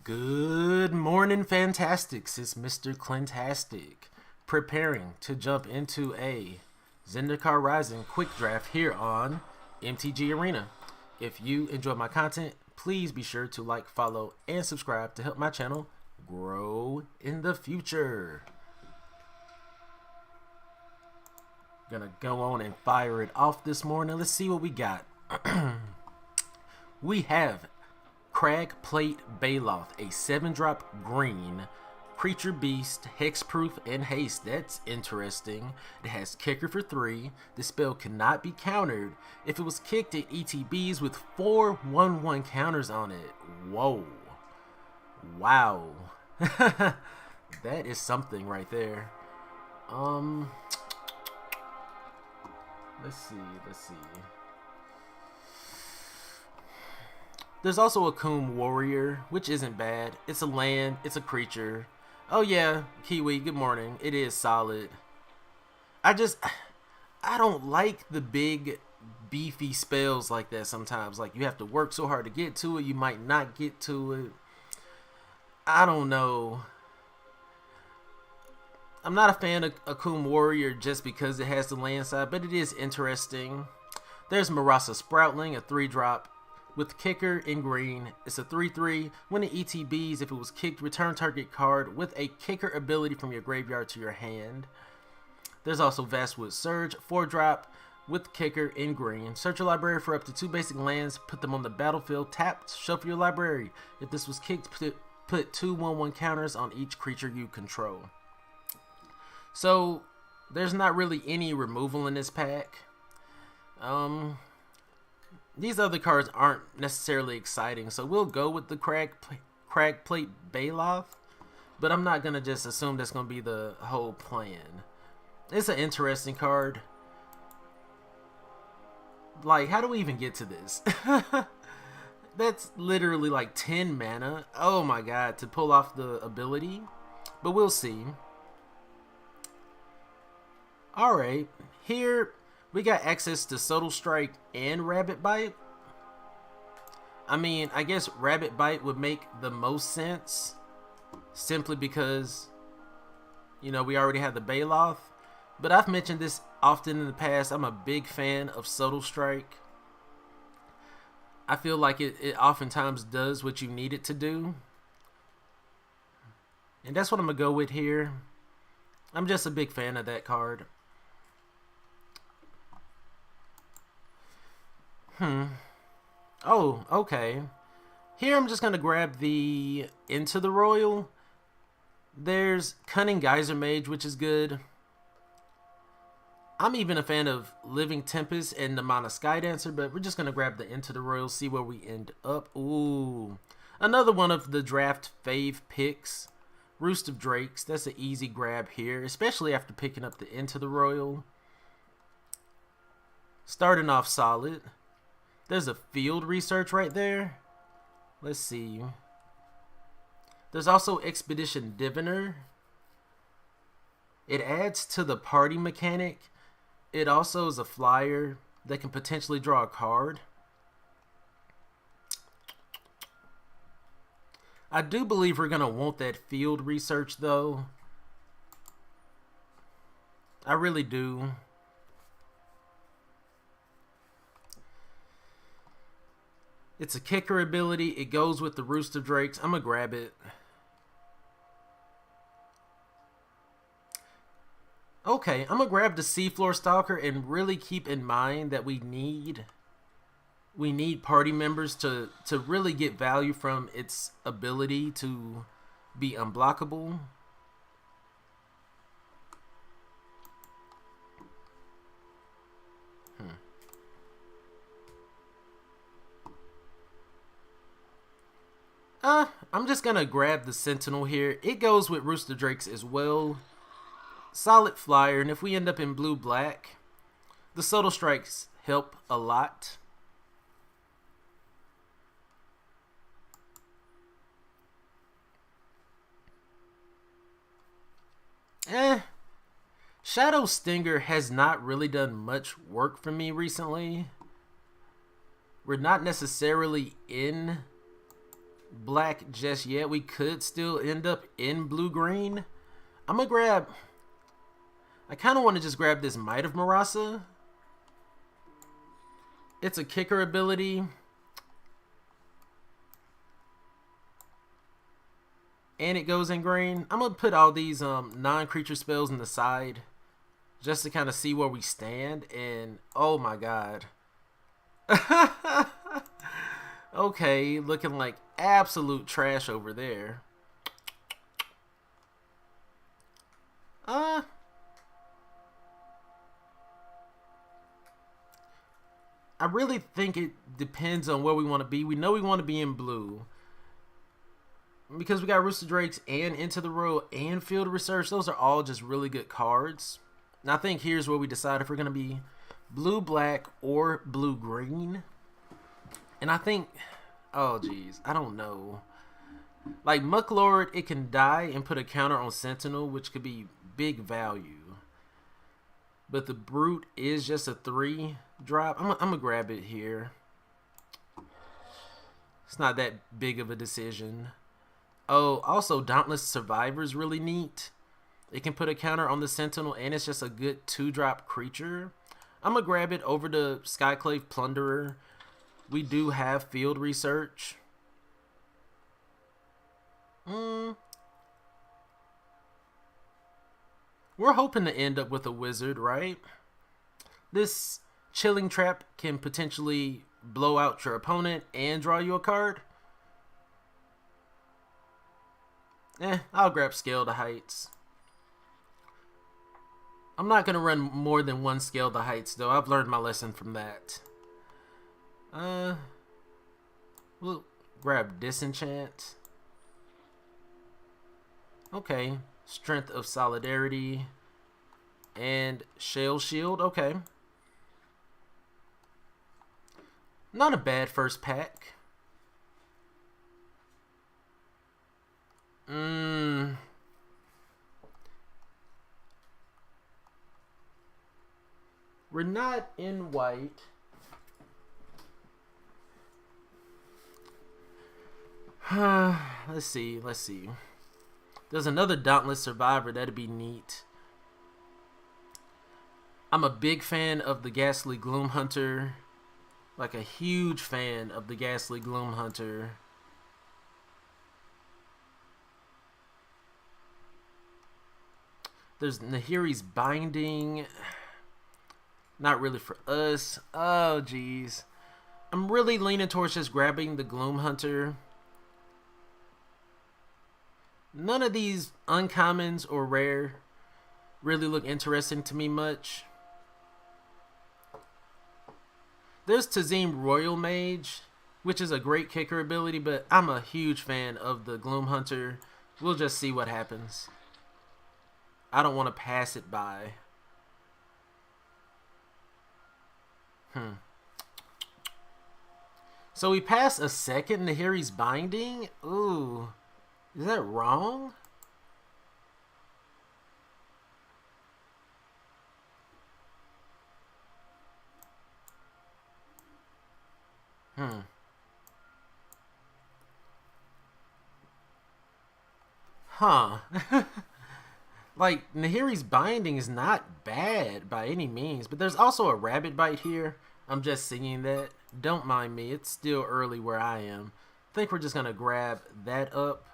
Good morning, Fantastics. It's Mr.Clintastik, preparing to jump into a Zendikar Rising quick draft here on MTG Arena. If you enjoy my content, please be sure to like, follow, and subscribe to help my channel grow in the future. Gonna go on and fire it off this morning. Let's see what we got. We have Crag Plate Baloth, a 7-drop green creature beast, hexproof and haste. That's interesting. It has kicker for 3. The spell cannot be countered if it was kicked at ETBs with 4 1/1 counters on it. Whoa. Wow. That is something right there. Let's see. There's also a Coom Warrior, which isn't bad. It's a land, it's a creature. Oh yeah, Kiwi, good morning. It is solid. I don't like the big beefy spells like that sometimes. Like, you have to work so hard to get to it, you might not get to it. I don't know. I'm not a fan of a Coom Warrior just because it has the land side, but it is interesting. There's Marasa Sproutling, a 3-drop with kicker in green. It's a 3/3. When it ETBs, if it was kicked, return target card with a kicker ability from your graveyard to your hand. There's also Vastwood Surge, 4-drop with kicker in green. Search your library for up to 2 basic lands, put them on the battlefield, tapped, shuffle your library. If this was kicked, put 2 1/1 counters on each creature you control. So there's not really any removal in this pack. These other cards aren't necessarily exciting, so we'll go with the Crag Plate Baloth, but I'm not gonna just assume that's gonna be the whole plan. It's an interesting card. Like, how do we even get to this? That's literally like 10 mana. Oh my god, to pull off the ability, but we'll see. Alright, here we got access to Subtle Strike and Rabbit Bite. I mean, I guess Rabbit Bite would make the most sense, simply because, you know, we already have the Baloth. But I've mentioned this often in the past, I'm a big fan of Subtle Strike. I feel like it oftentimes does what you need it to do. And that's what I'm going to go with here. I'm just a big fan of that card. Oh, okay. Here I'm just going to grab the Into the Royal. There's Cunning Geyser Mage, which is good. I'm even a fan of Living Tempest and the Mana Sky Dancer, but we're just going to grab the Into the Royal, see where we end up. Ooh. Another one of the draft fave picks. Roost of Drakes. That's an easy grab here, especially after picking up the Into the Royal. Starting off solid. There's a Field Research right there. Let's see. There's also Expedition Diviner. It adds to the party mechanic. It also is a flyer that can potentially draw a card. I do believe we're going to want that Field Research though. I really do. It's a kicker ability. It goes with the Roost of Drakes. I'm going to grab it. Okay, I'm going to grab the Seafloor Stalker and really keep in mind that we need party members to really get value from its ability to be unblockable. I'm just gonna grab the Sentinel here. It goes with Rooster Drakes as well. Solid flyer, and if we end up in blue-black, the Subtle Strikes help a lot. Shadow Stinger has not really done much work for me recently. We're not necessarily in black just yet. We could still end up in blue-green. I'm going to grab... I kind of want to just grab this Might of Marasa. It's a kicker ability. And it goes in green. I'm going to put all these non-creature spells in the side. Just to kind of see where we stand. And, oh my god. Okay, looking like absolute trash over there. I really think it depends on where we want to be. We know we want to be in blue. Because we got Rooster Drakes and Into the Road and Field Research. Those are all just really good cards. And I think here's where we decide if we're going to be blue-black or blue-green. And I think... Oh, geez. I don't know. Like, Mucklord, it can die and put a counter on Sentinel, which could be big value. But the Brute is just a 3-drop. I'm going to grab it here. It's not that big of a decision. Oh, also, Dauntless Survivor is really neat. It can put a counter on the Sentinel, and it's just a good 2-drop creature. I'm going to grab it over to Skyclave Plunderer. We do have Field Research. We're hoping to end up with a Wizard, right? This Chilling Trap can potentially blow out your opponent and draw you a card. I'll grab Scale to Heights. I'm not going to run more than one Scale to Heights, though. I've learned my lesson from that. We'll grab Disenchant. Okay. Strength of Solidarity. And Shell Shield. Okay. Not a bad first pack. We're not in white. Let's see. There's another Dauntless Survivor. That'd be neat. I'm a big fan of the Ghastly Gloom Hunter. Like a huge fan of the Ghastly Gloom Hunter. There's Nahiri's Binding. Not really for us. Oh, jeez. I'm really leaning towards just grabbing the Gloom Hunter. None of these uncommons or rare really look interesting to me much. There's Tazim Royal Mage, which is a great kicker ability, but I'm a huge fan of the Gloom Hunter. We'll just see what happens. I don't want to pass it by. So we pass a second Nahiri's Binding? Ooh. Is that wrong? Huh. Like, Nahiri's Binding is not bad by any means, but there's also a Rabbit Bite here. I'm just singing that. Don't mind me. It's still early where I am. I think we're just going to grab that up.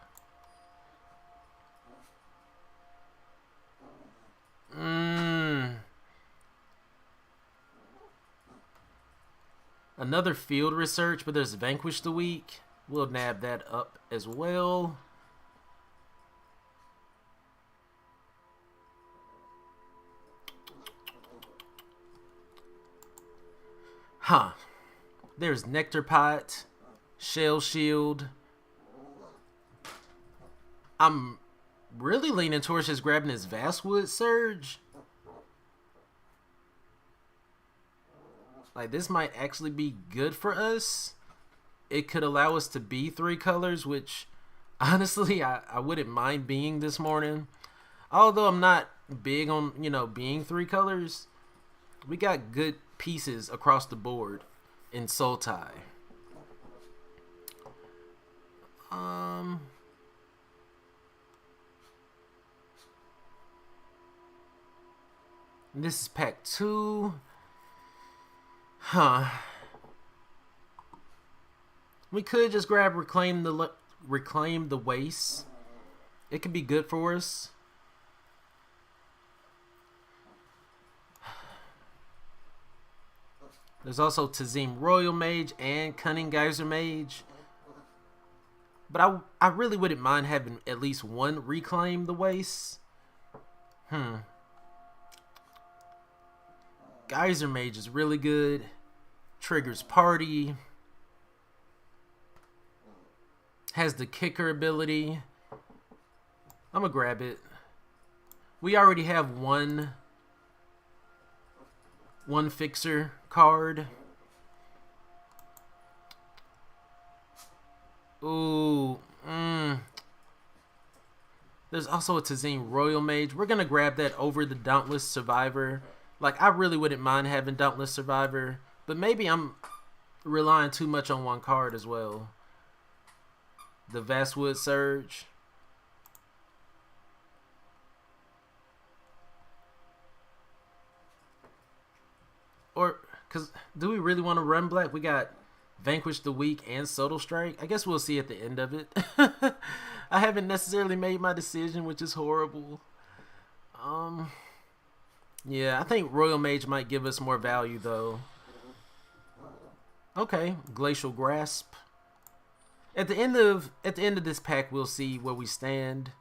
Another Field Research, but there's Vanquish the Weak. We'll nab that up as well. There's Nectar Pot, Shell Shield. I'm really leaning towards just grabbing his Vastwood Surge. Like, this might actually be good for us. It could allow us to be 3 colors, which, honestly, I wouldn't mind being this morning. Although I'm not big on, being 3 colors. We got good pieces across the board in Sultai. Um, this is pack 2. Huh. We could just grab reclaim the waste. It could be good for us. There's also Tazim Royal Mage and Cunning Geyser Mage. But I really wouldn't mind having at least one reclaim the waste. Geyser Mage is really good. Triggers party. Has the kicker ability. I'm gonna grab it. We already have one fixer card. Ooh. There's also a Tazim Royal Mage. We're gonna grab that over the Dauntless Survivor. Like, I really wouldn't mind having Dauntless Survivor, but maybe I'm relying too much on one card as well. The Vastwood Surge. Or, because, do we really want to run black? We got Vanquish the Weak and Subtle Strike. I guess we'll see at the end of it. I haven't necessarily made my decision, which is horrible. Yeah, I think Royal Mage might give us more value, though. Okay, Glacial Grasp. At the end of this pack, we'll see where we stand.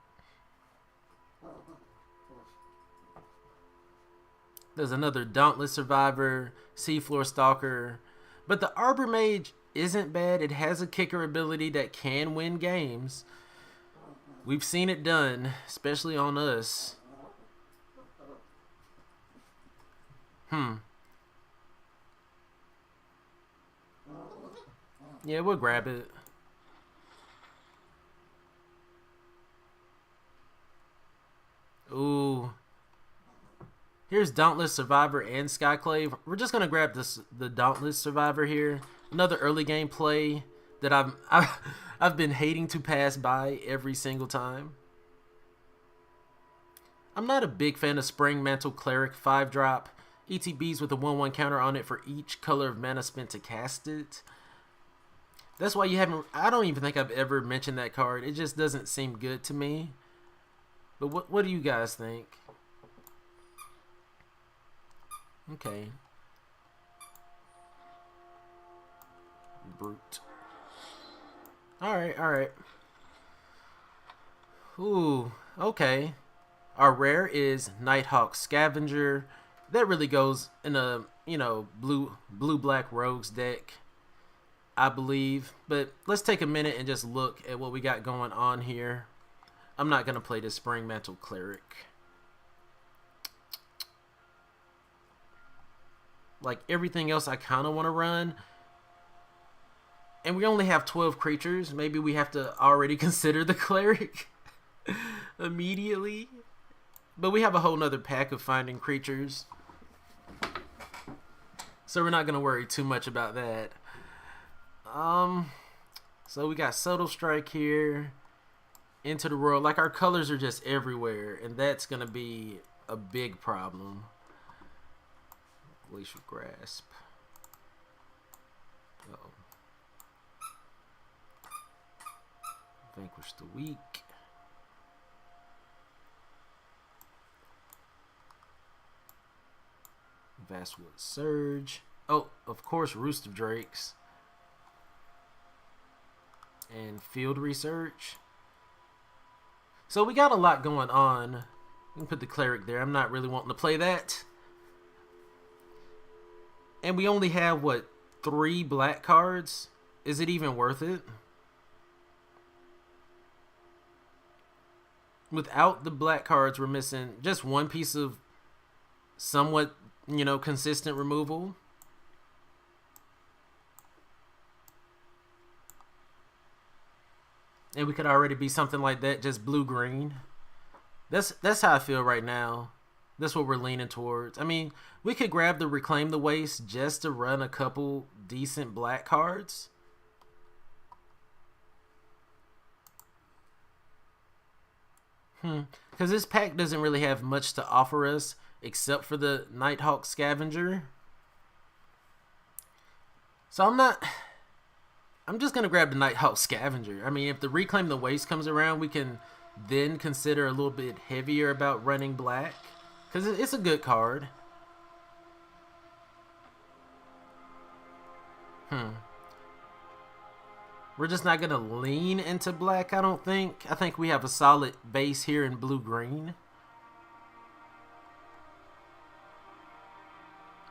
There's another Dauntless Survivor, Seafloor Stalker. But the Arbor Mage isn't bad. It has a kicker ability that can win games. We've seen it done, especially on us. Yeah, we'll grab it. Ooh. Here's Dauntless Survivor and Skyclave. We're just gonna grab the Dauntless Survivor here. Another early game play that I've been hating to pass by every single time. I'm not a big fan of Spring Mantle Cleric 5-drop. ETBs with a 1/1 counter on it for each color of mana spent to cast it. That's why you haven't... I don't even think I've ever mentioned that card. It just doesn't seem good to me. But what do you guys think? Okay. Brute. Alright. Ooh, okay. Our rare is Nighthawk Scavenger. That really goes in a, blue-black rogues deck, I believe. But let's take a minute and just look at what we got going on here. I'm not going to play this Spring Mantle Cleric. Like everything else I kind of want to run. And we only have 12 creatures. Maybe we have to already consider the Cleric immediately. But we have a whole nother pack of finding creatures. So we're not going to worry too much about that. So we got Subtle Strike here. Into the World. Like, our colors are just everywhere. And that's going to be a big problem. Glacial Grasp. Uh-oh. Vanquish the Weak. Vastwood Surge. Oh, of course, Roost of Drakes. And Field Research. So we got a lot going on. We can put the Cleric there. I'm not really wanting to play that. And we only have, 3 black cards? Is it even worth it? Without the black cards, we're missing just one piece of somewhat, consistent removal. And we could already be something like that, just blue-green. That's how I feel right now. That's what we're leaning towards. I mean, we could grab the Reclaim the Waste just to run a couple decent black cards. Because this pack doesn't really have much to offer us except for the Nighthawk Scavenger. So I'm just going to grab the Nighthawk Scavenger. I mean, if the Reclaim the Waste comes around, we can then consider a little bit heavier about running black. Because it's a good card. We're just not going to lean into black, I don't think. I think we have a solid base here in blue-green.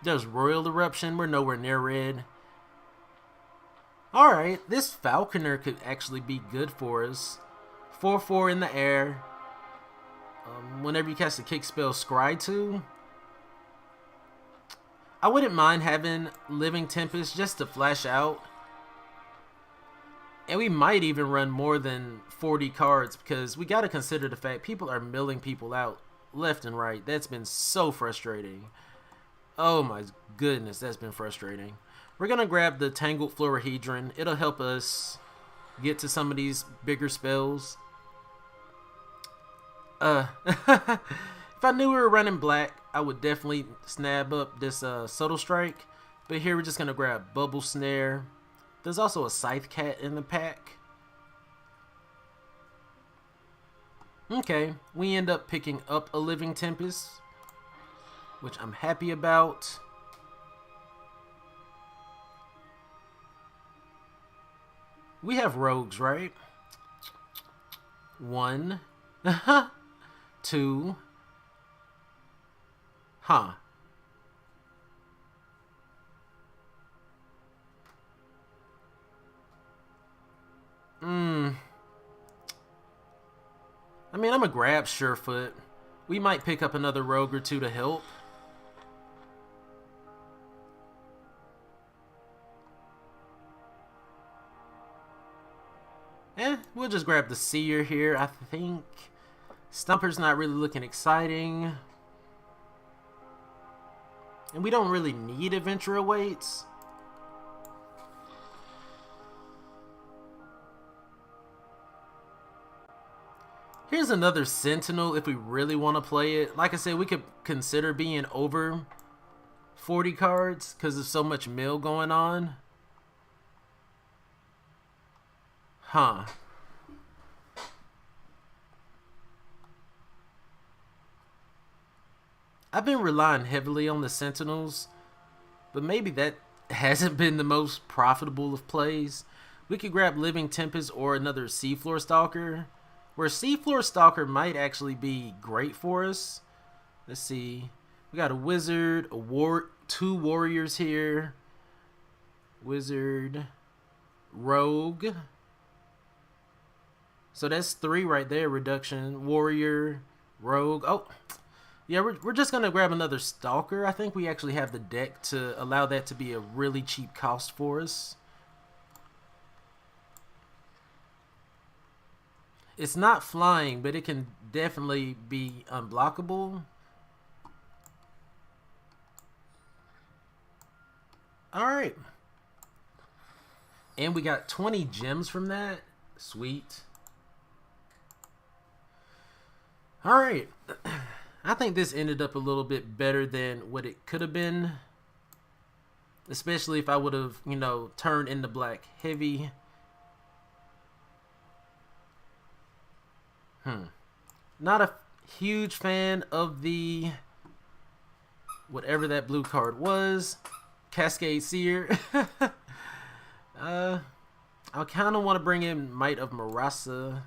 There's Royal Eruption. We're nowhere near red. Alright, this Falconer could actually be good for us. 4/4 in the air. Whenever you cast a kick spell, Scry 2. I wouldn't mind having Living Tempest just to flash out. And we might even run more than 40 cards because we got to consider the fact people are milling people out left and right. That's been so frustrating. Oh my goodness, that's been frustrating. We're going to grab the Tangled Florahedron. It'll help us get to some of these bigger spells. If I knew we were running black, I would definitely snap up this Subtle Strike. But here we're just going to grab Bubble Snare. There's also a Scythe Cat in the pack. Okay, we end up picking up a Living Tempest, which I'm happy about. We have rogues, right? 1, 2, huh. I mean, I'm a grab Surefoot. We might pick up another rogue or two to help. We'll just grab the Seer here, I think. Stumper's not really looking exciting. And we don't really need Adventure Awaits. Here's another Sentinel if we really want to play it. Like I said, we could consider being over 40 cards because there's so much mill going on. Huh. I've been relying heavily on the Sentinels, but maybe that hasn't been the most profitable of plays. We could grab Living Tempest or another Seafloor Stalker, where Seafloor Stalker might actually be great for us. Let's see. We got a Wizard, two Warriors here. Wizard, Rogue. So that's 3 right there, reduction. Warrior, Rogue. Oh, yeah, we're just going to grab another Stalker. I think we actually have the deck to allow that to be a really cheap cost for us. It's not flying, but it can definitely be unblockable. Alright. And we got 20 gems from that. Sweet. Alright. I think this ended up a little bit better than what it could have been. Especially if I would have, you know, turned into black heavy. Not a huge fan of the whatever that blue card was. Cascade Seer. I kind of want to bring in Might of Marasa.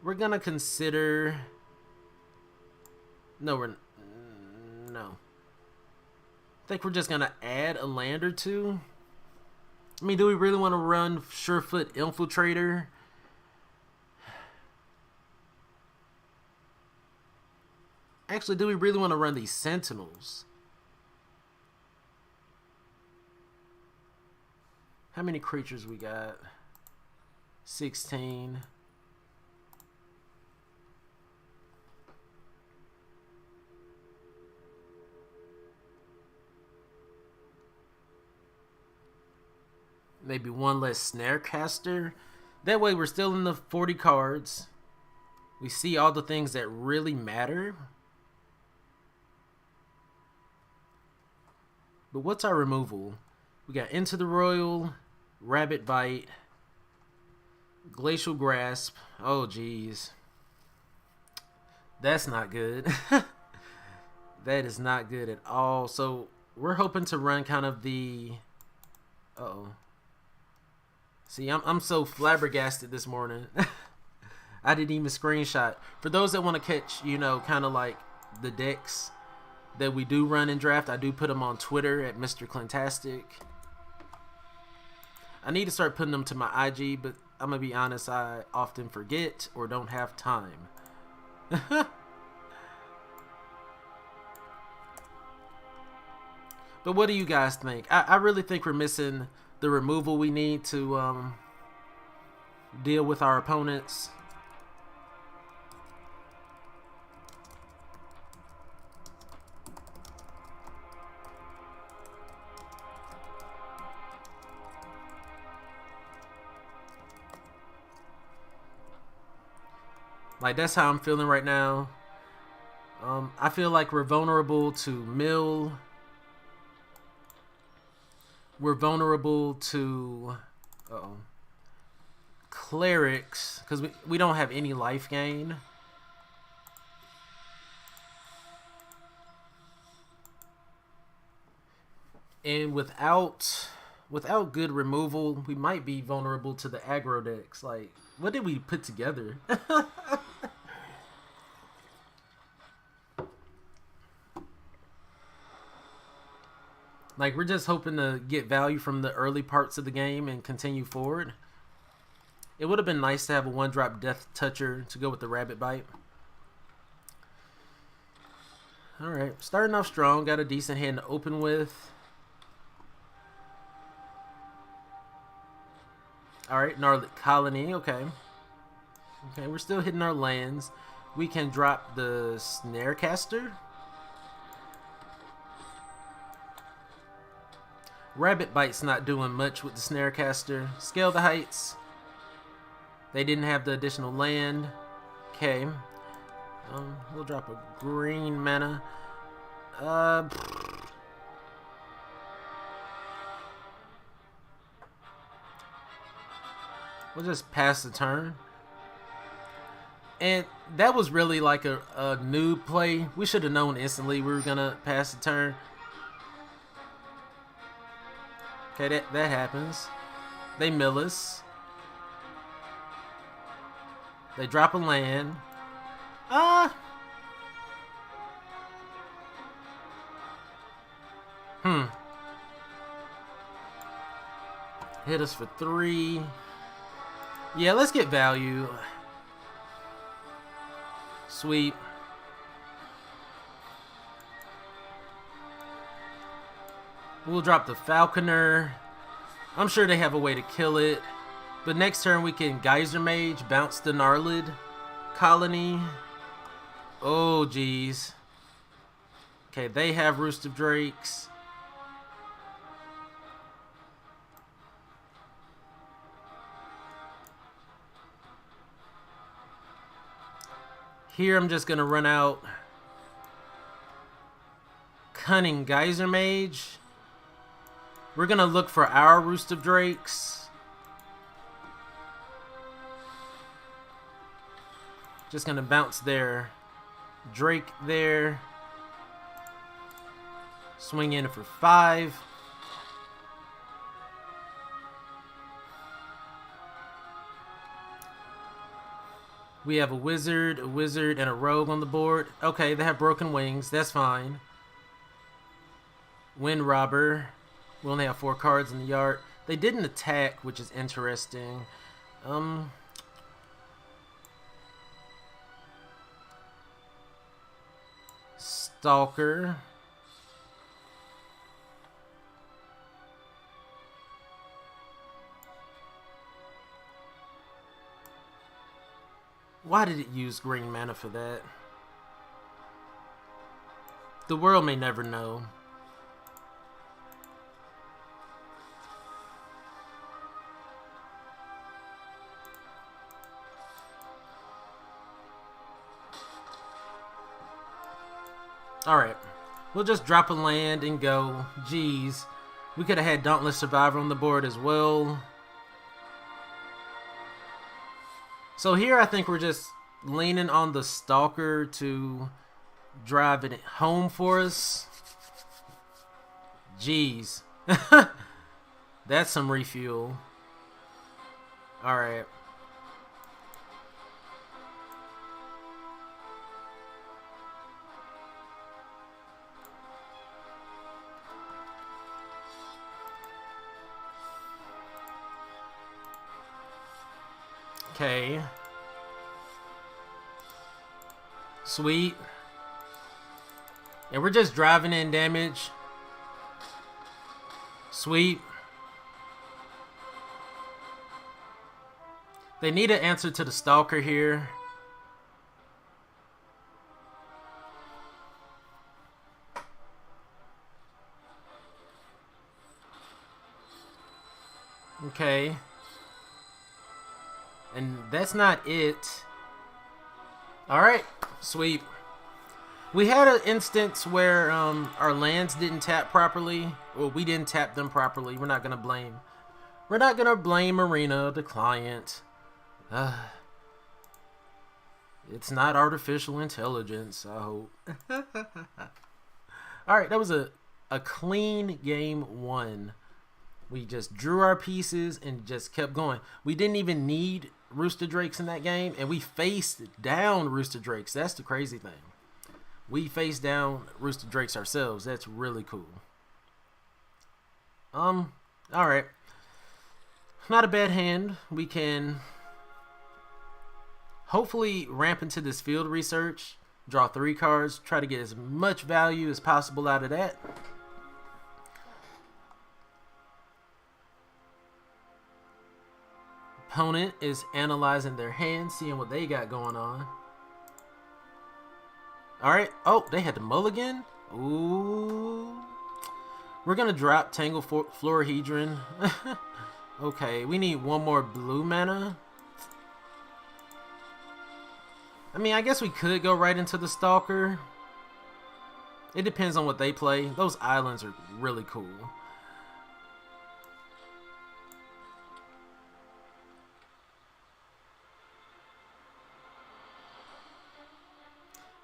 We're going to consider... No. I think we're just going to add a land or two. I mean, do we really want to run Surefoot Infiltrator? Actually, do we really want to run these Sentinels? How many creatures we got? 16. Maybe one less Snarecaster. That way we're still in the 40 cards. We see all the things that really matter. But what's our removal? We got Into the Royal, Rabbit Bite, Glacial Grasp. Oh, geez. That's not good. That is not good at all. So we're hoping to run kind of the... Uh-oh. See, I'm so flabbergasted this morning. I didn't even screenshot. For those that want to catch, you know, kind of like the decks that we do run in draft, I do put them on Twitter at Mr.Clintastik. I need to start putting them to my IG, but I'm going to be honest, I often forget or don't have time. But what do you guys think? I really think we're missing the removal we need to deal with our opponents. Like, that's how I'm feeling right now. I feel like we're vulnerable to mill. We're vulnerable to clerics because we don't have any life gain. And without good removal, we might be vulnerable to the aggro decks. Like, what did we put together? Like, we're just hoping to get value from the early parts of the game and continue forward. It would have been nice to have a 1-drop Death Toucher to go with the Rabbit Bite. Alright, starting off strong. Got a decent hand to open with. Alright, Gnarled Colony. Okay. Okay, we're still hitting our lands. We can drop the Snarecaster. Rabbit Bite's not doing much with the Snarecaster. Scale the Heights. They didn't have the additional land. Okay. We'll drop a green mana. We'll just pass the turn. And that was really like a noob play. We should have known instantly we were going to pass the turn. Okay, that happens. They mill us. They drop a land. Hit us for 3. Yeah, let's get value. Sweet. We'll drop the Falconer. I'm sure they have a way to kill it. But next turn we can Geyser Mage, bounce the Gnarled Colony. Oh, geez. Okay, they have Roost of Drakes. Here I'm just going to run out Cunning Geyser Mage. We're going to look for our Roost of Drakes. Just going to bounce their Drake there. Swing in for 5. We have a wizard, and a rogue on the board. Okay, they have broken wings. That's fine. Wind Robber. We only have 4 cards in the yard. They didn't attack, which is interesting. Stalker. Why did it use green mana for that? The world may never know. Alright. We'll just drop a land and go. Jeez. We could have had Dauntless Survivor on the board as well. So here I think we're just leaning on the Stalker to drive it home for us. Jeez. That's some refuel. Alright. Okay. Sweet. And we're just driving in damage. Sweet. They need an answer to the Stalker here. Okay. And that's not it. Alright. Sweet. We had an instance where our lands didn't tap properly. Well, we didn't tap them properly. We're not gonna blame Arena, the client. It's not artificial intelligence, I hope. Alright, that was a clean game one. We just drew our pieces and just kept going. We didn't even need Rooster Drakes in that game, and we faced down Rooster Drakes. That's the crazy thing. We faced down Rooster Drakes ourselves. That's really cool. Alright. Not a bad hand. We can hopefully ramp into this field research, draw 3 cards, try to get as much value as possible out of that. Opponent is analyzing their hand, seeing what they got going on. Alright. Oh, they had the mulligan. Ooh. We're going to drop Tangle Florahedron. Okay, we need 1 more blue mana. I mean, I guess we could go right into the Stalker. It depends on what they play. Those islands are really cool.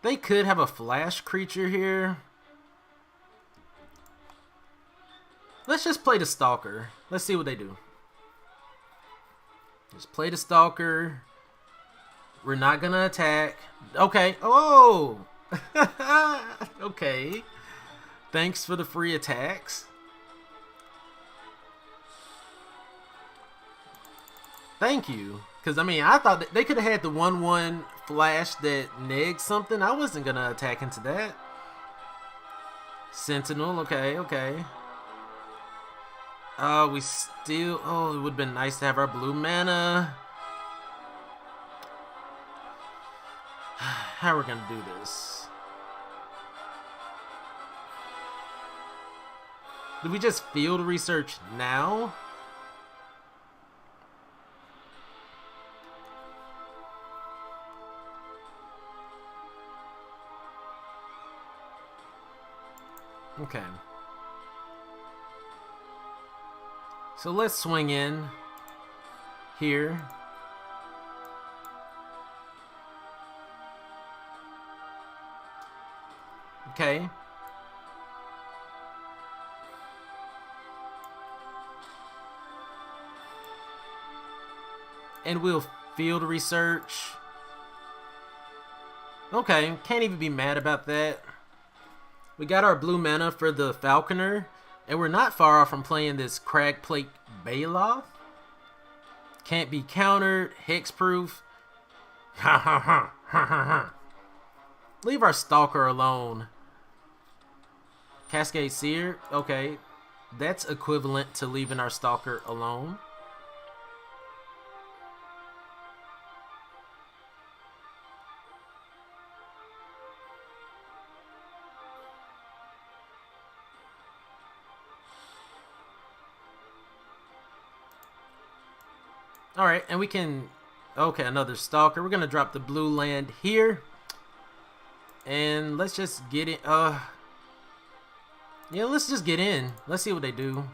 They could have a flash creature here. Let's just play the Stalker. Let's see what they do. Just play the Stalker. We're not gonna attack. Okay. Oh! Okay. Thanks for the free attacks. Thank you. Because, I mean, I thought that they could have had the 1/1 flash that negs something. I wasn't going to attack into that. Sentinel. Okay, okay. We still... Oh, it would have been nice to have our blue mana. How are we going to do this? Did we just field research now? Okay. So let's swing in here. Okay. And we'll field research. Okay, can't even be mad about that. We got our blue mana for the Falconer, and we're not far off from playing this Cragplate Baloth. Can't be countered, hexproof. Ha ha ha ha ha ha. Leave our Stalker alone. Cascade Seer, okay. That's equivalent to leaving our Stalker alone. Alright, and we can... Okay, another Stalker. We're going to drop the blue land here. And let's just get in. Yeah, let's just get in. Let's see what they do.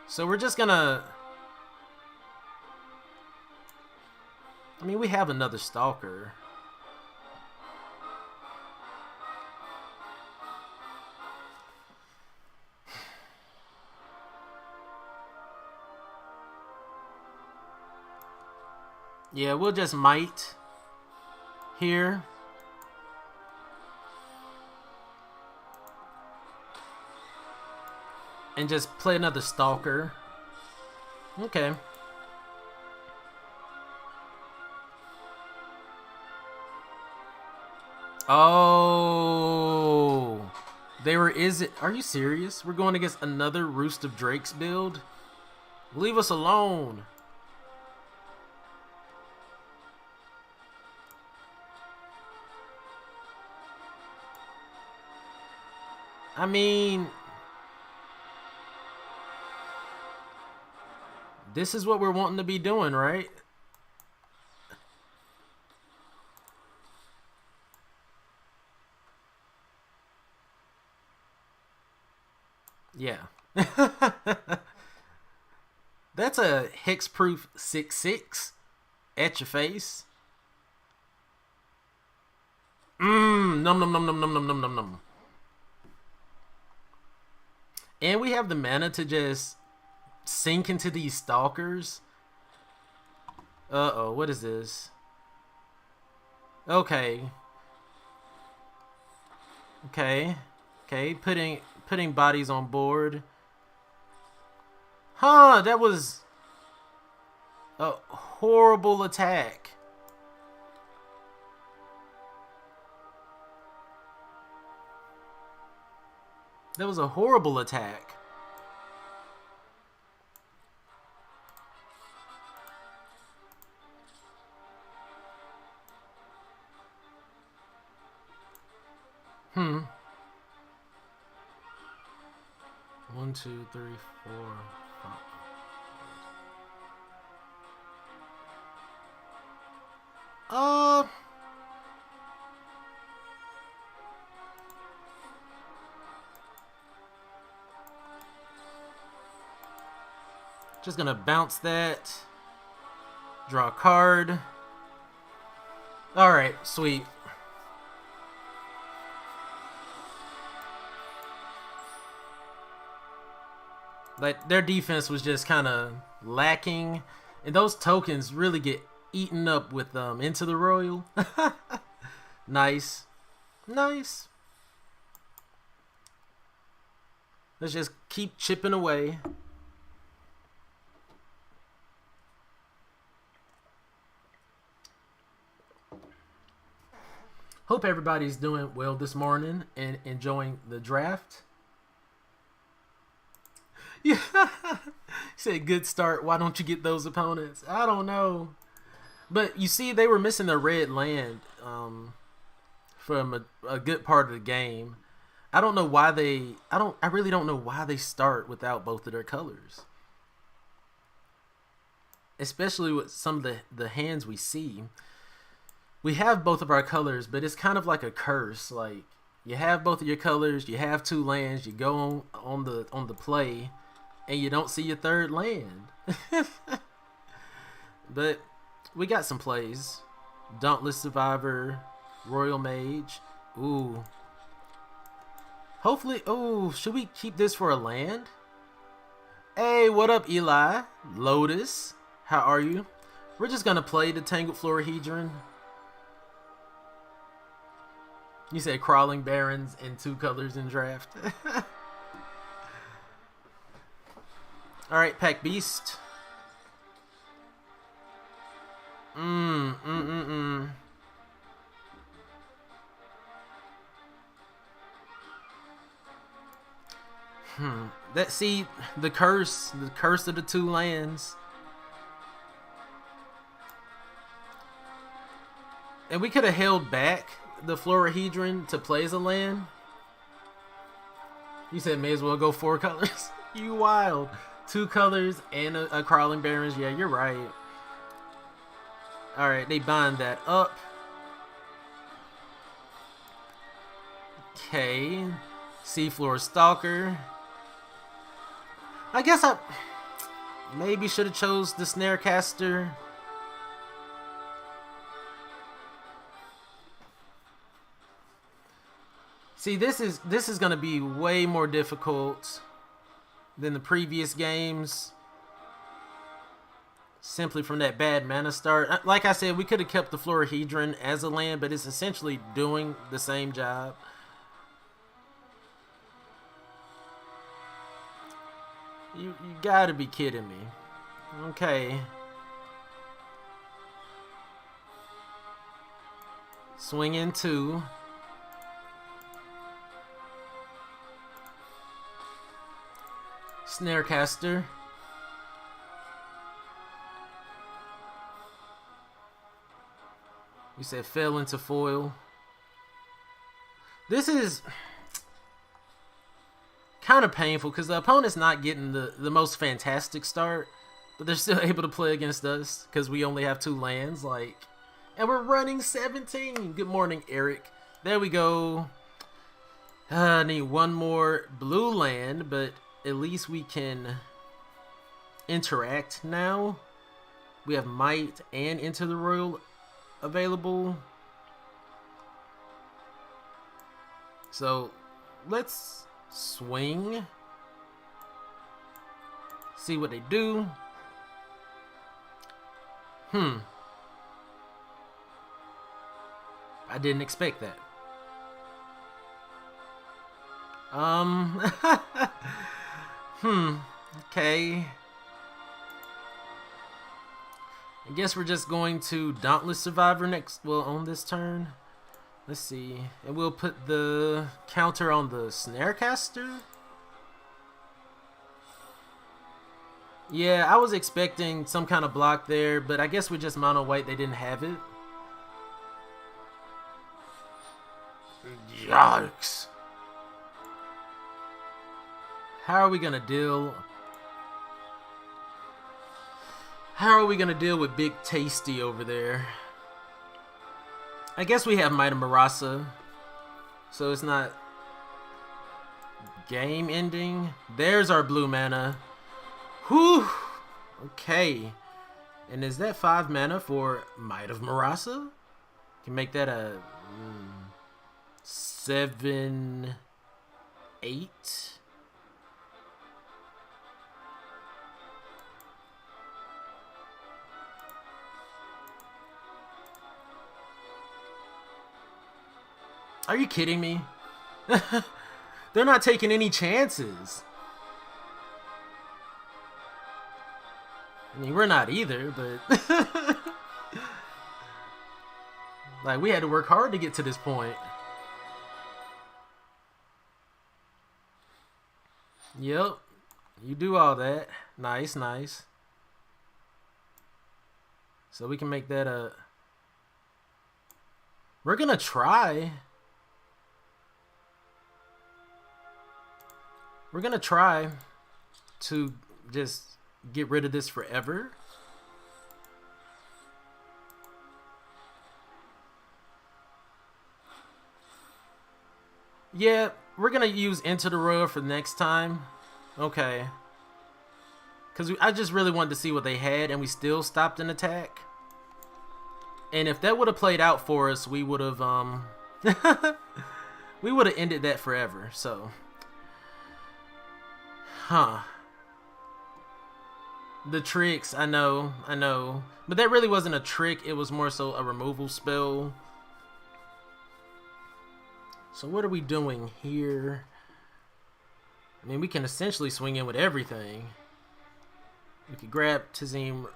So we're just gonna... I mean, we have another stalker. Yeah, we'll just might here. And just play another stalker. Okay. Oh, are you serious? We're going against another Roost of Drakes build? Leave us alone. I mean, this is what we're wanting to be doing, right? Yeah. That's a hexproof 6/6 at your face. Num num num num num num num num num. And we have the mana to just sink into these stalkers. Uh-oh, what is this? Okay. Okay. Okay, putting bodies on board. Huh, that was a horrible attack. That was a horrible attack. Hmm. 1, 2, 3, 4, 5. Just gonna bounce that. Draw a card. Alright, sweet. Like, their defense was just kind of lacking. And those tokens really get eaten up with Into the Royal. Nice. Nice. Let's just keep chipping away. Hope everybody's doing well this morning and enjoying the draft. Yeah, said good start. Why don't you get those opponents? I don't know, but you see, they were missing their red land from a good part of the game. I don't know why they. I really don't know why they start without both of their colors, especially with some of the hands we see. We have both of our colors, but it's kind of like a curse. Like, you have both of your colors, you have 2 lands, you go on the play, and you don't see your third land. But we got some plays. Dauntless Survivor, Royal Mage. Ooh. Hopefully, should we keep this for a land? Hey, what up, Eli? Lotus, how are you? We're just gonna play the Tangled Florahedron. You said Crawling Barons in 2 colors in draft. Alright, Pack Beast. See, the curse of the 2 lands. And we could have held back the Florahedron to play as a land. You said may as well go 4 colors. You wild. 2 colors and a crawling barrens. Yeah, you're right. All right, they bind that up. Okay, Seafloor Stalker. I guess I maybe should have chose the Snarecaster. See, this is gonna be way more difficult than the previous games. Simply from that bad mana start. Like I said, we could have kept the Florahedron as a land, but it's essentially doing the same job. You gotta be kidding me. Okay. Swing in 2. Snarecaster. You said fell into foil. This is kind of painful because the opponent's not getting the most fantastic start, but they're still able to play against us because we only have 2 lands. Like, and we're running 17. Good morning, Eric. There we go. I need 1 more blue land, but at least we can interact now. We have Might and Into the Royal available. So let's swing. See what they do. I didn't expect that. Okay. I guess we're just going to Dauntless Survivor next, well, on this turn. Let's see. And we'll put the counter on the Snarecaster. Yeah, I was expecting some kind of block there, but I guess we're just mono white. They didn't have it. Yikes. How are we gonna deal? How are we gonna deal with Big Tasty over there? I guess we have Might of Marasa, so it's not game ending. There's our blue mana. Whew. Okay. And is that 5 mana for Might of Marasa? Can make that a 7, 8. Are you kidding me? They're not taking any chances. I mean, we're not either, but like, we had to work hard to get to this point. Yep. You do all that. Nice, nice. So we can make that a... We're gonna try. We're gonna try to just get rid of this forever. Yeah, we're gonna use Into the Royal for next time. Okay. Because I just really wanted to see what they had, and we still stopped an attack. And if that would have played out for us, we would have we would have ended that forever. So, the tricks, I know, but that really wasn't a trick. It was more so a removal spell. So what are we doing here? I mean, we can essentially swing in with everything. We could grab Tazim,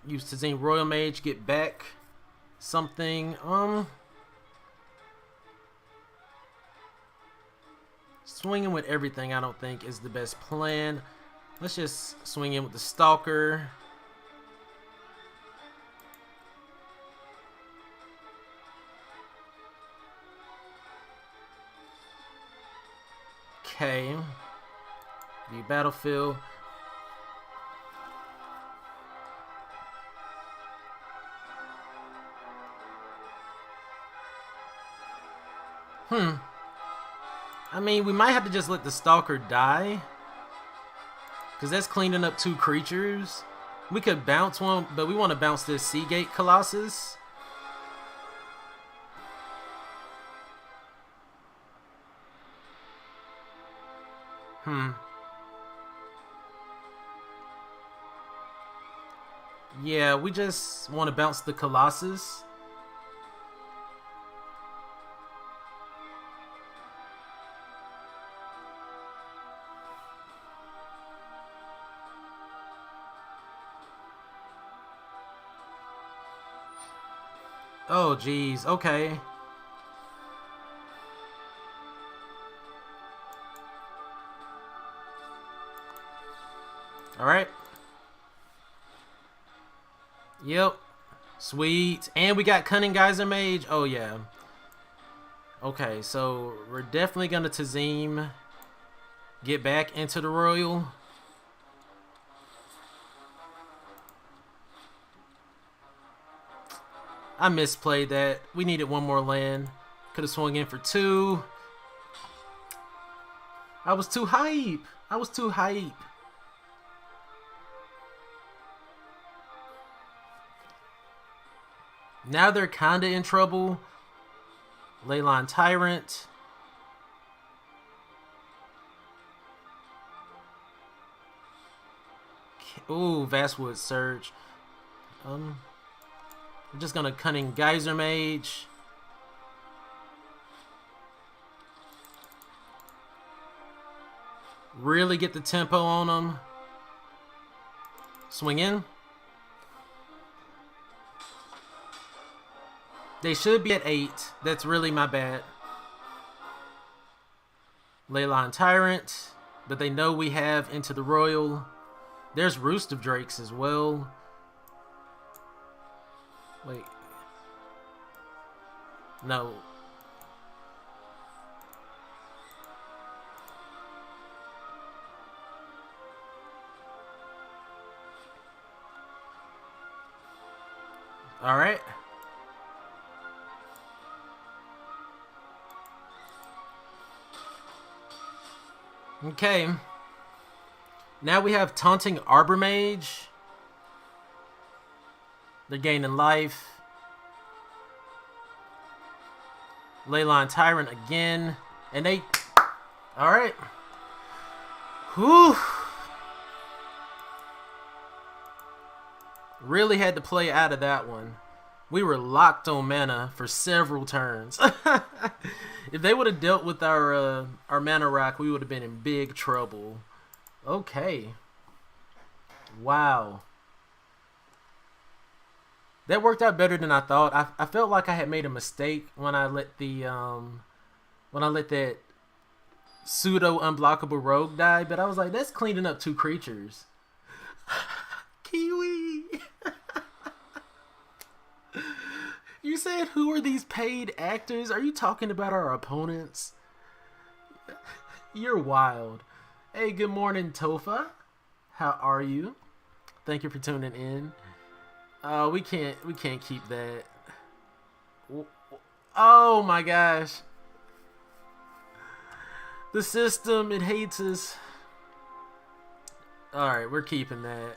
use Tazim Royal Mage, get back something. Swinging with everything, I don't think is the best plan. Let's just swing in with the Stalker. Okay. View battlefield. I mean, we might have to just let the Stalker die. Because that's cleaning up 2 creatures. We could bounce one, but we want to bounce this Seagate Colossus. Yeah, we just want to bounce the Colossus. Oh, geez. Okay. Alright. Yep. Sweet. And we got Cunning Geyser Mage. Oh, yeah. Okay, so we're definitely going to Tazim. Get back into the Royal. I misplayed that. We needed one more land. Could have swung in for 2. I was too hype. I was too hype. Now they're kind of in trouble. Leyline Tyrant. Ooh, Vastwood Surge. I'm just gonna Cunning Geyser Mage. Really get the tempo on them. Swing in. They should be at 8. That's really my bad. Leyline Tyrant. But they know we have Into the Royal. There's Roost of Drakes as well. Wait. No. All right. Okay. Now we have Taunting Arbor Mage. They're gaining life. Leyline Tyrant again. And they... Alright. Whew. Really had to play out of that one. We were locked on mana for several turns. If they would have dealt with our mana rock, we would have been in big trouble. Okay. Wow. That worked out better than I thought. I felt like I had made a mistake when I let the that pseudo unblockable rogue die, but I was like, that's cleaning up 2 creatures. Kiwi. You said, who are these paid actors? Are you talking about our opponents? You're wild. Hey, good morning, Tofa. How are you? Thank you for tuning in. We can't keep that. Oh my gosh. The system, it hates us. Alright, we're keeping that.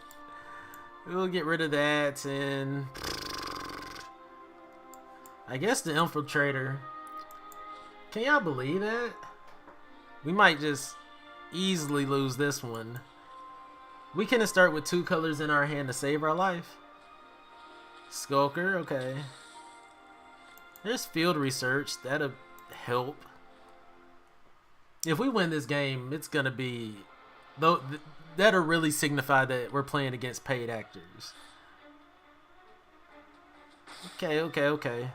We'll get rid of that, and I guess the Infiltrator. Can y'all believe that? We might just easily lose this one. We can start with 2 colors in our hand to save our life. Skulker, okay. There's Field Research. That'll help. If we win this game, it's gonna be... That'll really signify that we're playing against paid actors. Okay.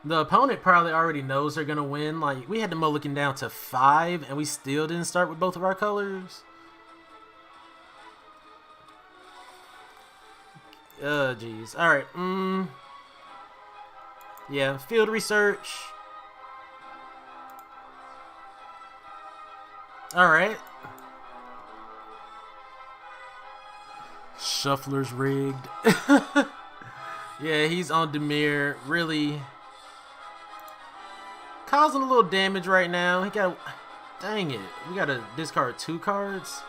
The opponent probably already knows they're gonna win. Like, we had to mulligan down to 5, and we still didn't start with both of our colors. Jeez. Alright, yeah, Field Research. Alright. Shuffler's rigged. Yeah, he's on Demir, really causing a little damage right now. He got, dang it, we gotta discard 2 cards.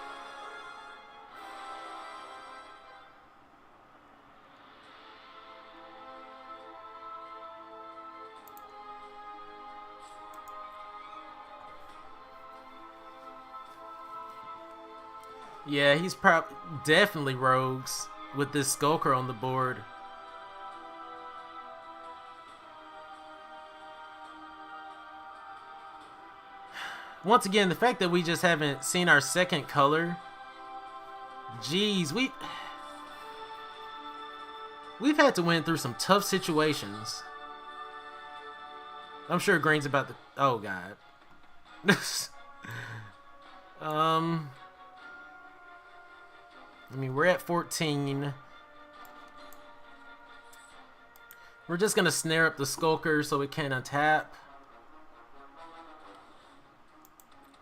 Yeah, he's definitely rogues with this Skulker on the board. Once again, the fact that we just haven't seen our second color. Jeez, we've had to win through some tough situations. I'm sure green's about to... Oh, God. I mean, we're at 14. We're just going to snare up the Skulker so it can untap.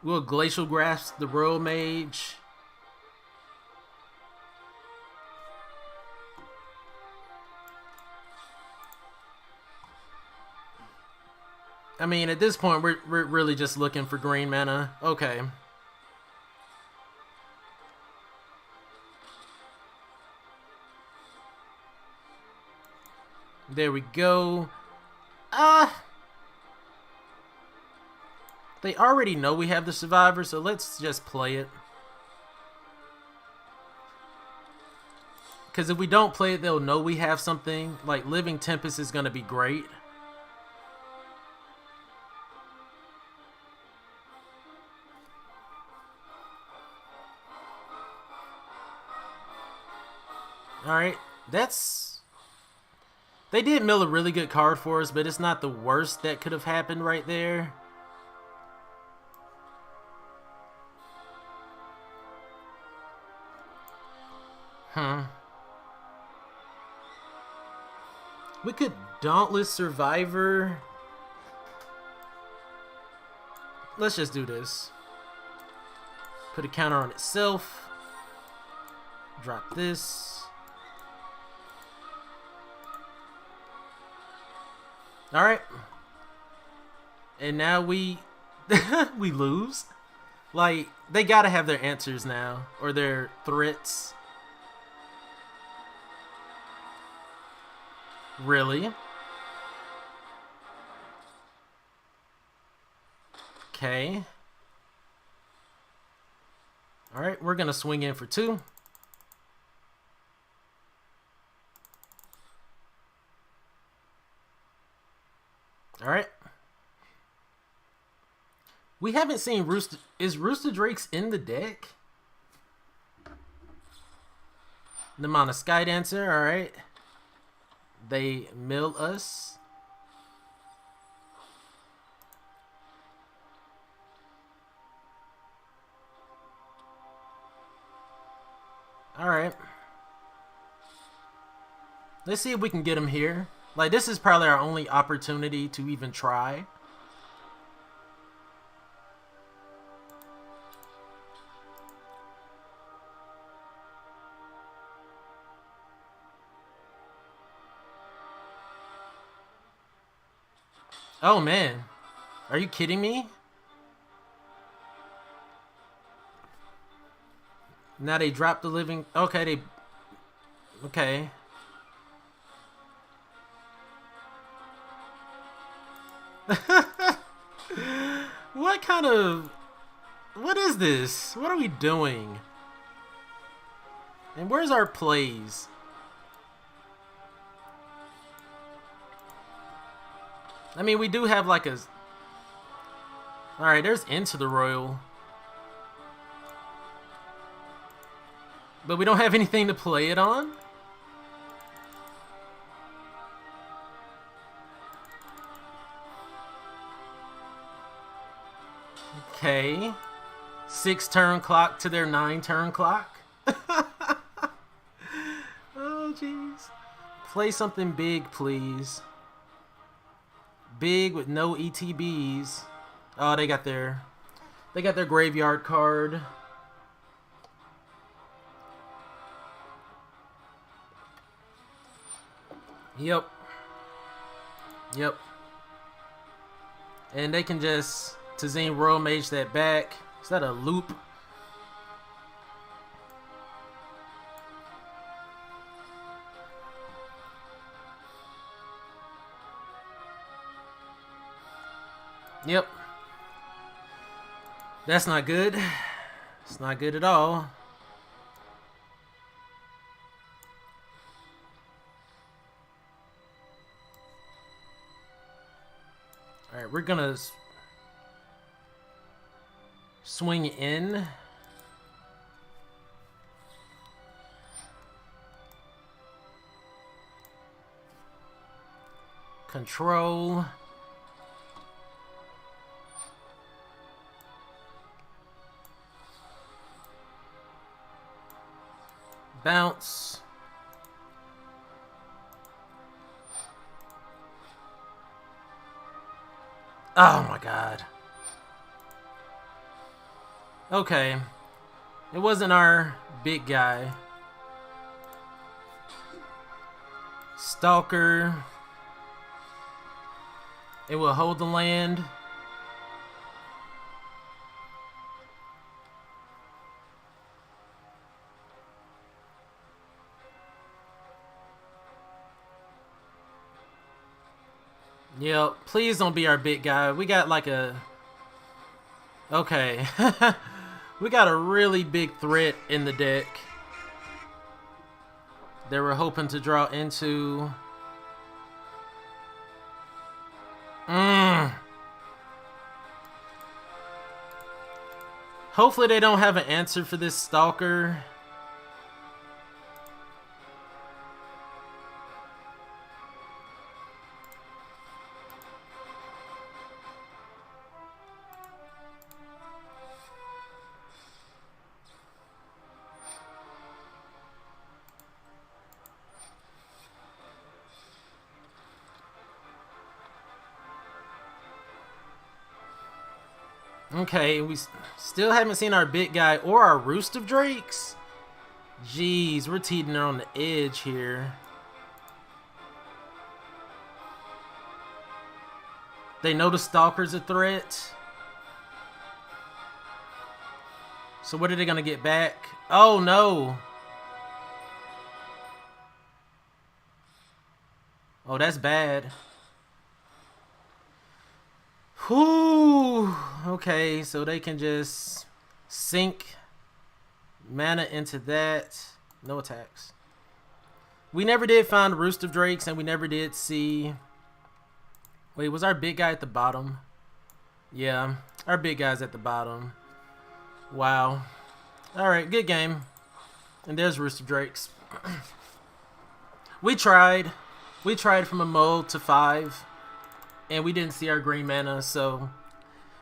We'll Glacial Grasp the Royal Mage. I mean, at this point, we're really just looking for green mana. Okay. There we go. They already know we have the Survivor, so let's just play it. Because if we don't play it, they'll know we have something. Like, Living Tempest is going to be great. Alright, that's... They did mill a really good card for us, but it's not the worst that could have happened right there. We could Dauntless Survivor. Let's just do this. Put a counter on itself. Drop this. Alright. And now we we lose. Like, they gotta have their answers now. Or their threats. Really? Okay. Alright, we're gonna swing in for 2. Alright. We haven't seen Rooster... Is Rooster Drake's in the deck? Namana Skydancer, alright. They mill us. Alright. Let's see if we can get him here. Like, this is probably our only opportunity to even try. Oh, man. Are you kidding me? Now they dropped the living... Okay, they... Okay. What kind of... What is this? What are we doing? And where's our plays? I mean, we do have like a... Alright, there's Into the Royal. But we don't have anything to play it on? Okay. 6 turn clock to their 9 turn clock. Oh, jeez. Play something big, please. Big with no ETBs. Oh, they got their graveyard card. Yep. Yep. And they can just Tazeen Royal Mage that back. Is that a loop? Yep. That's not good. It's not good at all. Alright, we're gonna swing in. Control. Bounce. Oh my god. Okay. It wasn't our big guy. Stalker. It will hold the land. Yep, please don't be our big guy. We got like a... Okay. We got a really big threat in the deck that we're hoping to draw into. Hopefully they don't have an answer for this Stalker. Okay, we still haven't seen our big guy or our roost of drakes. Jeez, we're teetering on the edge here. They know the Stalker's a threat. So what are they gonna get back? Oh no. Oh, that's bad. Whew. Okay, so they can just sink mana into that. No attacks. We never did find Roost of Drakes, and we never did see... Wait, was our big guy at the bottom? Yeah, our big guy's at the bottom. Wow. Alright, good game. And there's Roost of Drakes. We tried. We tried from a mold to 5. And we didn't see our green mana, so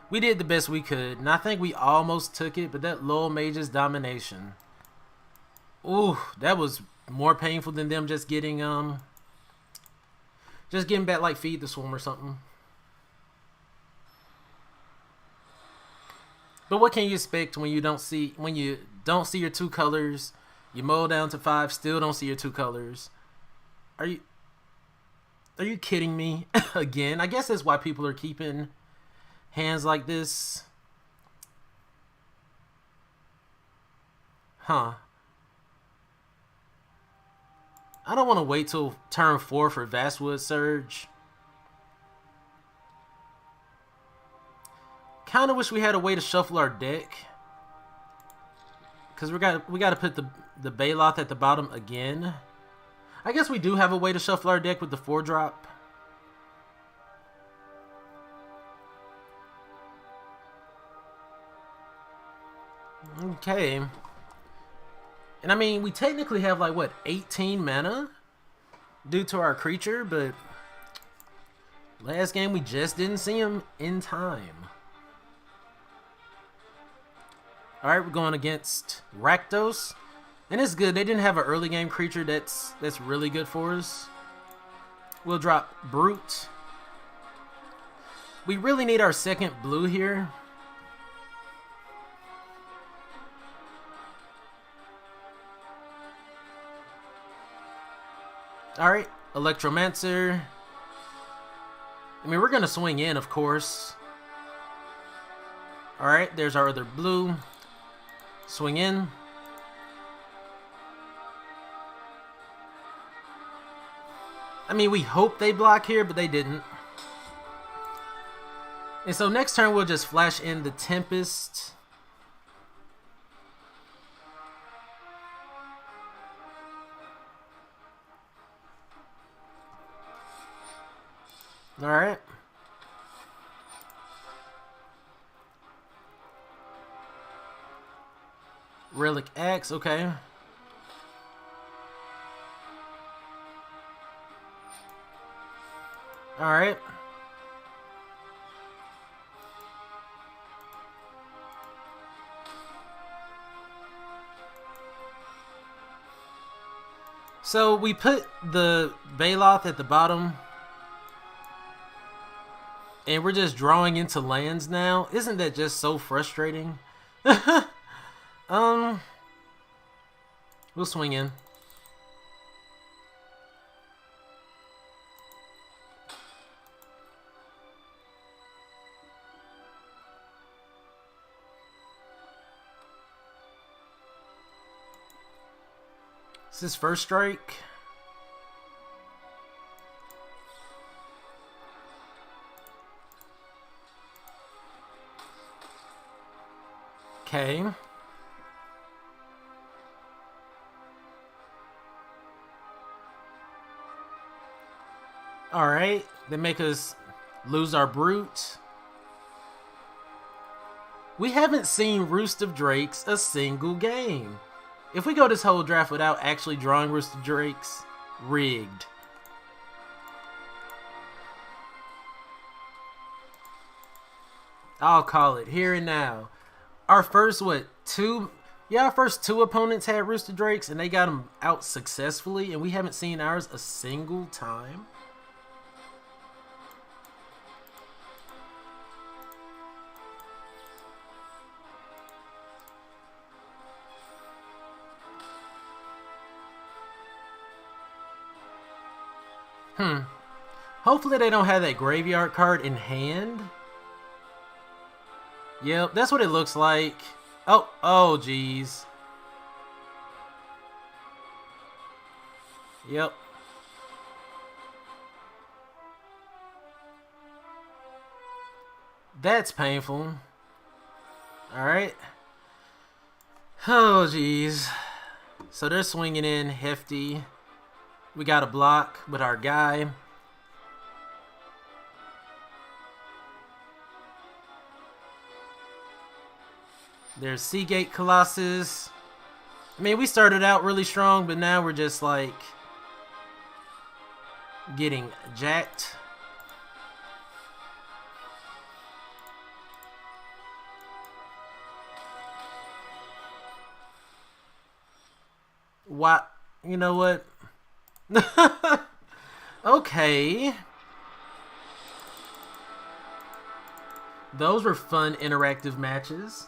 we did the best we could. And I think we almost took it, but that Lowell Mage's domination. Ooh, that was more painful than them just getting back like Feed the Swarm or something. But what can you expect when you don't see your 2 colors? You mold down to 5, still don't see your 2 colors. Are you kidding me? Again, I guess that's why people are keeping hands like this. Huh. I don't want to wait till turn 4 for Vastwood Surge. Kind of wish we had a way to shuffle our deck. Because we got to put the Baloth at the bottom again. I guess we do have a way to shuffle our deck with the 4-drop. Okay. And I mean, we technically have like, what, 18 mana? Due to our creature, but... Last game, we just didn't see him in time. Alright, we're going against Rakdos. And it's good. They didn't have an early game creature that's really good for us. We'll drop Brute. We really need our second blue here. Alright. Electromancer. I mean, we're going to swing in, of course. Alright, there's our other blue. Swing in. I mean, we hope they block here, but they didn't. And so next turn, we'll just flash in the Tempest. Alright. Relic Axe, okay. Alright. So we put the Baloth at the bottom. And we're just drawing into lands now. Isn't that just so frustrating? We'll swing in. Is this first strike? Okay. Alright. They make us lose our Brute. We haven't seen Roost of Drakes a single game. If we go this whole draft without actually drawing Roost of Drakes, rigged. I'll call it here and now. Our first, two? Yeah, our first two opponents had Roost of Drakes, and they got them out successfully, and we haven't seen ours a single time. Hopefully they don't have that graveyard card in hand. Yep, that's what it looks like. Oh, geez. Yep. That's painful. Alright. Oh, geez. So they're swinging in hefty. We got a block with our guy. There's Seagate Colossus. I mean, we started out really strong, but now we're just like getting jacked. What? You know what? Okay. Those were fun interactive matches.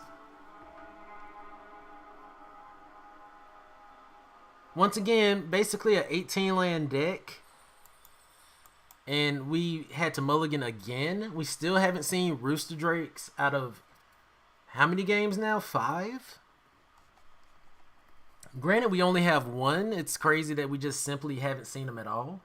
Once again, basically an 18 land deck. And we had to mulligan again. We still haven't seen Rooster Drakes out of how many games now? 5? Granted, we only have one. It's crazy that we just simply haven't seen them at all.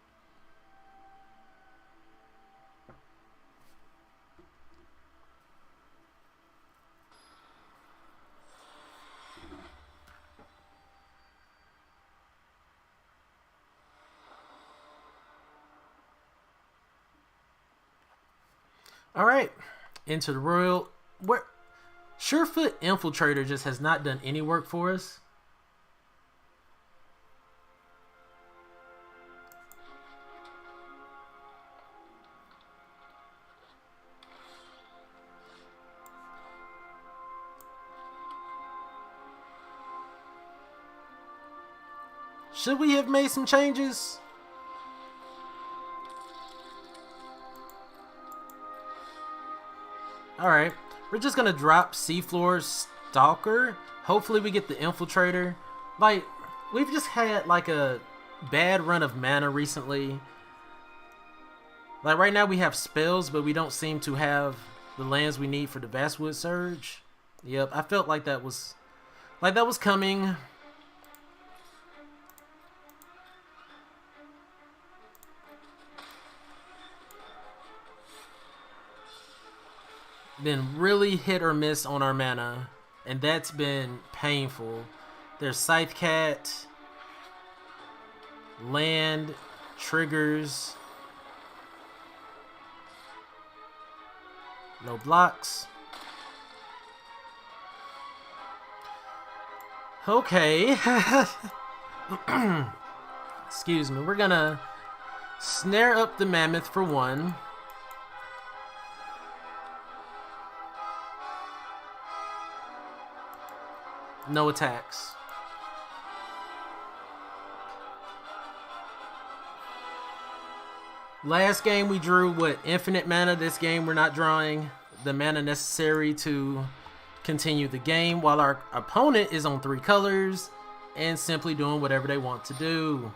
Alright, into the Royal. Where Surefoot Infiltrator just has not done any work for us. Should we have made some changes? Alright, we're just gonna drop Seafloor Stalker. Hopefully we get the Infiltrator. Like, we've just had like a bad run of mana recently. Like right now we have spells, but we don't seem to have the lands we need for the Vastwood Surge. Yep, I felt like that was coming. Been really hit or miss on our mana, and that's been painful. There's Scythe Cat, land, triggers, no blocks. Okay. Excuse me. We're gonna snare up the mammoth for one. No attacks. Last game we drew what, infinite mana. This game we're not drawing the mana necessary to continue the game, while our opponent is on 3 colors and simply doing whatever they want to do.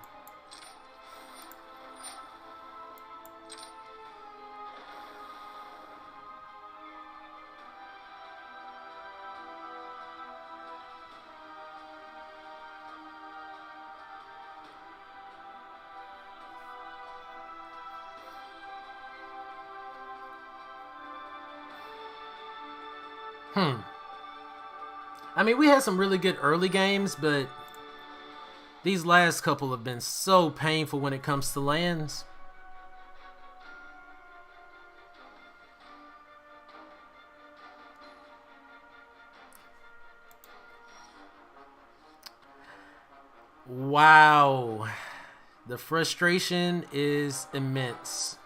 I mean, we had some really good early games, but these last couple have been so painful when it comes to lands. Wow. The frustration is immense.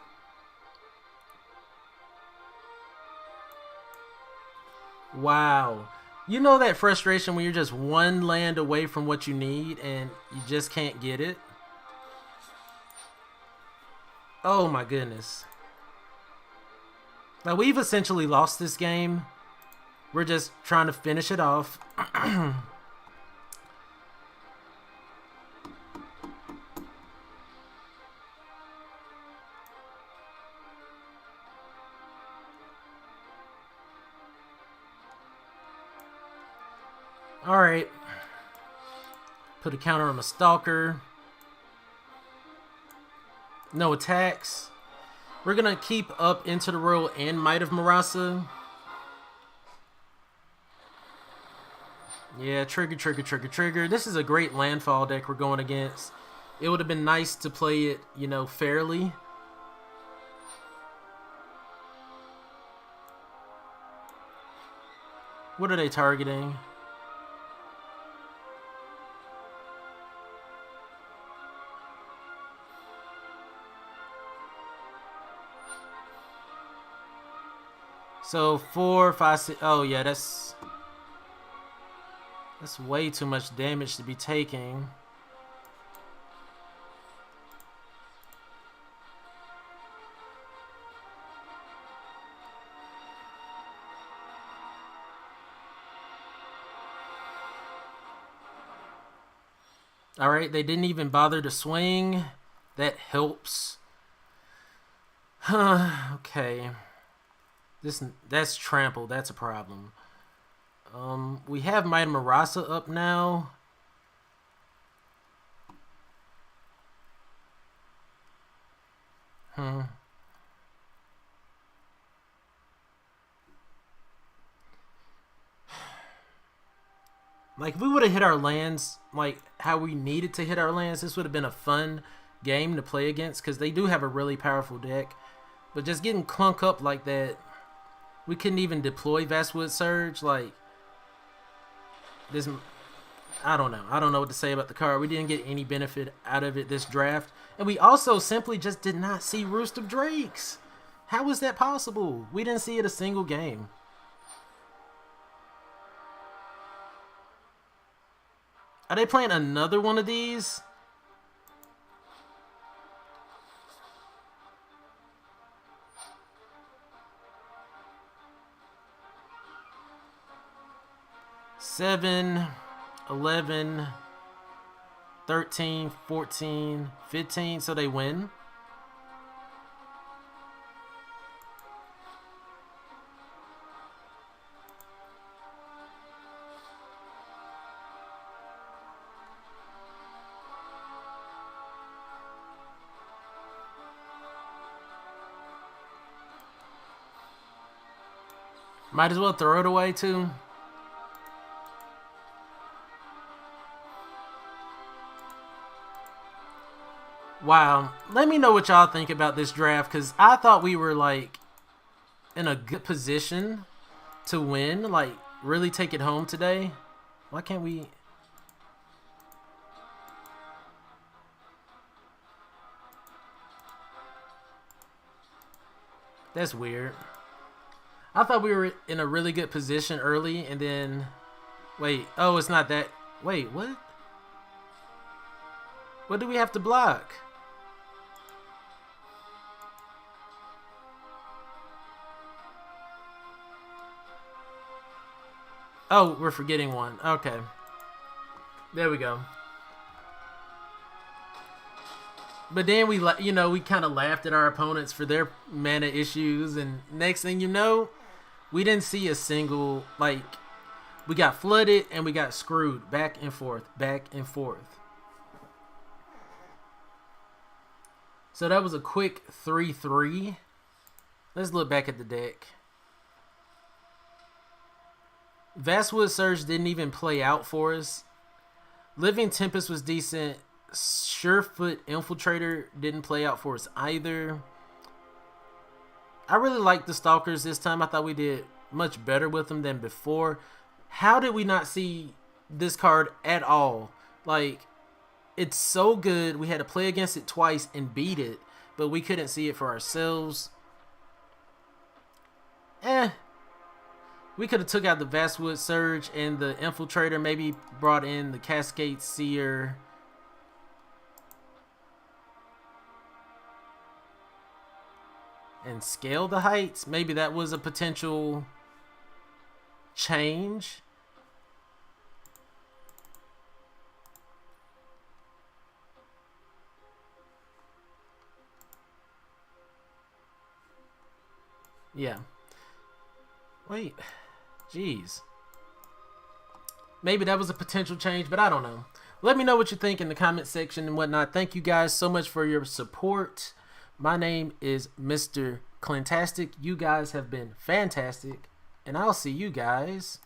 Wow. You know that frustration when you're just one land away from what you need and you just can't get it? Oh my goodness. Now we've essentially lost this game. We're just trying to finish it off. Alright. Put a counter on a Stalker. No attacks. We're going to keep up Into the Royal and Might of Marasa. Yeah, trigger, trigger, trigger, trigger. This is a great landfall deck we're going against. It would have been nice to play it, you know, fairly. What are they targeting? So 4, 5, 6. Oh yeah, that's way too much damage to be taking. All right, they didn't even bother to swing. That helps. Okay. That's trample. That's a problem. We have Might of Marasa up now. Like, if we would have hit our lands like how we needed to hit our lands, this would have been a fun game to play against, because they do have a really powerful deck. But just getting clunked up like that, we couldn't even deploy Vastwood Surge. Like, this, I don't know. I don't know what to say about the card. We didn't get any benefit out of it this draft. And we also simply just did not see Roost of Drakes. How is that possible? We didn't see it a single game. Are they playing another one of these? Seven, 11. 13, 14, 15, so they win. Might as well throw it away too. Wow. Let me know what y'all think about this draft, because I thought we were like in a good position to win, like really take it home today. Why can't we? That's weird. I thought we were in a really good position early, and then wait. Oh, it's not that. Wait, what? What do we have to block? Oh, we're forgetting one. Okay. There we go. But then we kind of laughed at our opponents for their mana issues, and next thing you know, we didn't see a single, like, we got flooded and we got screwed back and forth, back and forth. So that was a quick 3-3. Let's look back at the deck. Vastwood Surge didn't even play out for us. Living Tempest was decent. Surefoot Infiltrator didn't play out for us either. I really liked the Stalkers this time. I thought we did much better with them than before. How did we not see this card at all? Like, it's so good. We had to play against it twice and beat it, but we couldn't see it for ourselves. We could have took out the Vastwood Surge and the Infiltrator, maybe brought in the Cascade Seer. And scale the heights. Maybe that was a potential change. Yeah. Wait. Jeez. Maybe that was a potential change, but I don't know. Let me know what you think in the comment section and whatnot. Thank you guys so much for your support. My name is Mr. Clintastik. You guys have been fantastic, and I'll see you guys